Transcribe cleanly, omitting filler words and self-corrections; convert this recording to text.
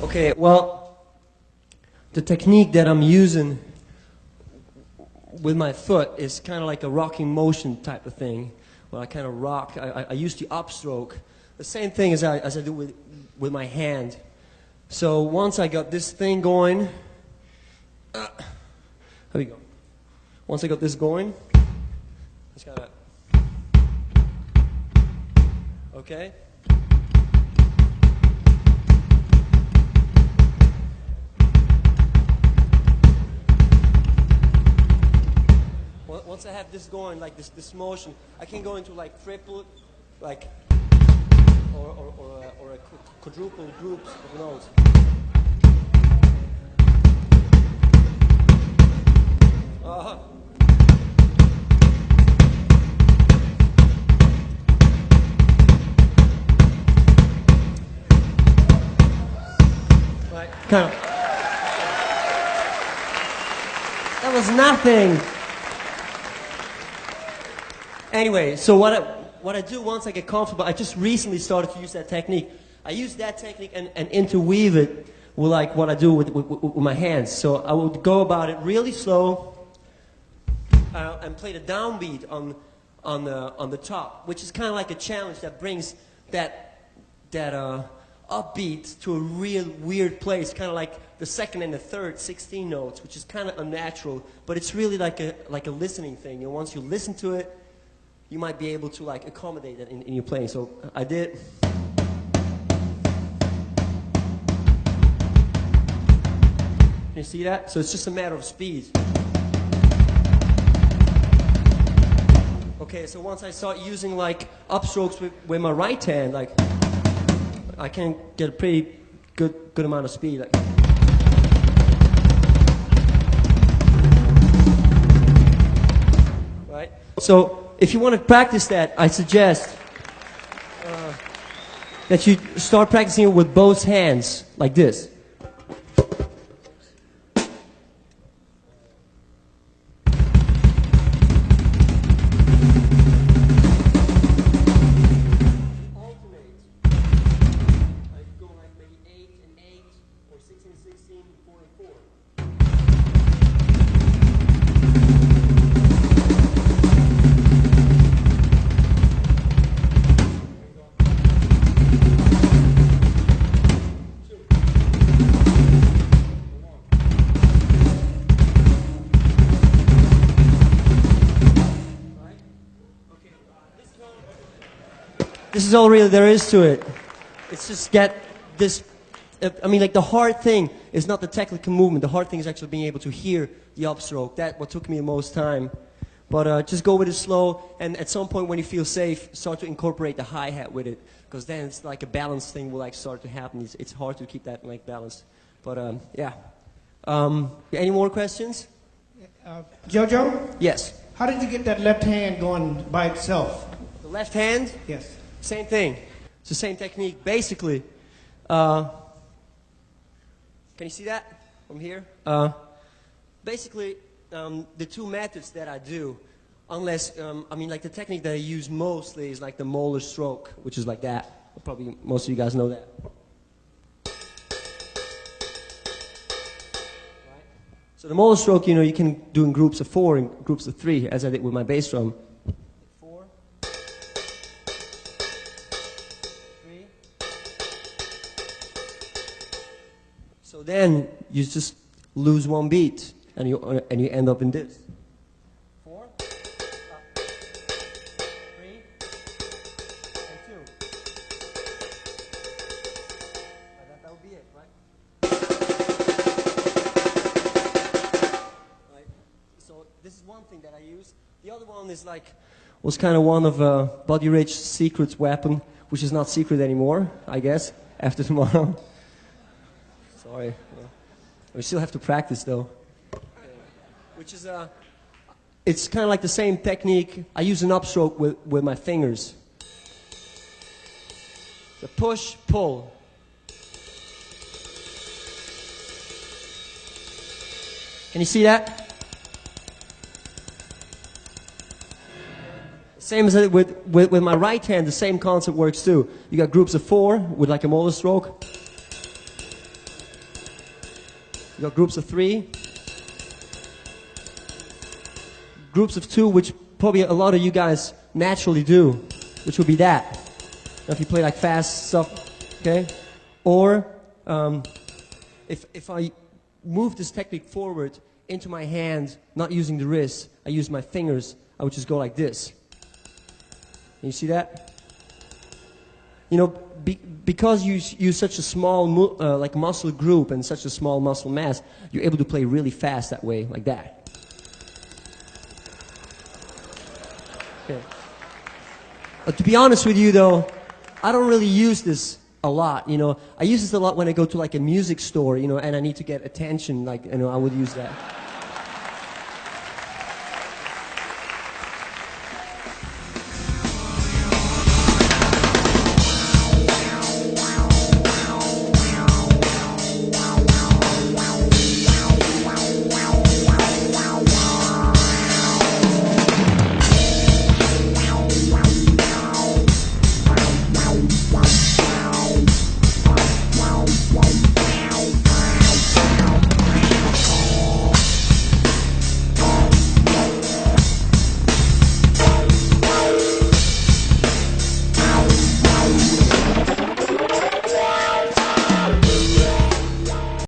Okay, well, the technique that I'm using with my foot is kind of like a rocking motion type of thing, where I kind of rock. I use the upstroke, the same thing as I do with my hand. So once I got this thing going, here we go. Once I got this going, just kind of, okay. Once I have this going, like this motion, I can go into like triple, like, or a quadruple groups of notes. Right, kind of. That was nothing. Anyway, so what I do once I get comfortable, I just recently started to use that technique. I use that technique and interweave it with like what I do with my hands. So I would go about it really slow and play the downbeat on the top, which is kind of like a challenge that brings that upbeat to a real weird place, kind of like the second and the third 16 notes, which is kind of unnatural, but it's really like a listening thing. And once you listen to it, you might be able to like accommodate that in your playing. So I did. Can you see that? So it's just a matter of speed. Okay, so once I start using like upstrokes with my right hand, like I can get a pretty good amount of speed. Like. Right? So if you want to practice that, I suggest that you start practicing it with both hands, like this. This is all really there is to it. It's just get this, I mean, like the hard thing is not the technical movement. The hard thing is actually being able to hear the upstroke. That's what took me the most time. But just go with it slow, and at some point when you feel safe, start to incorporate the hi-hat with it, because then it's like a balance thing will like start to happen. It's hard to keep that like balanced. But yeah. Any more questions? Jojo? Yes. How did you get that left hand going by itself? The left hand? Yes. Same thing. It's the same technique. Basically, can you see that from here? Basically, the two methods that I do, unless, I mean, like the technique that I use mostly is like the molar stroke, which is like that. Probably most of you guys know that. Right? So the molar stroke, you know, you can do in groups of 4 and groups of 3, as I did with my bass drum. So then you just lose one beat, and you end up in this. 4, up, 3, and 2. That would be it, right? Right. So this is one thing that I use. The other one is like was kind of one of Buddy Rich's secret weapon, which is not secret anymore, I guess, after tomorrow. Sorry. We still have to practice though. Which is it's kind of like the same technique. I use an upstroke with my fingers. The push, pull. Can you see that? Same as with my right hand, the same concept works too. You got groups of 4 with like a molar stroke. You got groups of 3. Groups of 2, which probably a lot of you guys naturally do, which would be that. Now if you play like fast stuff, okay? Or if I move this technique forward into my hand, not using the wrist, I use my fingers, I would just go like this. You see that? You know, because you use such a small like muscle group and such a small muscle mass, you're able to play really fast that way, like that. Okay. To be honest with you, though, I don't really use this a lot. You know, I use this a lot when I go to like a music store, you know, and I need to get attention. Like, you know, I would use that.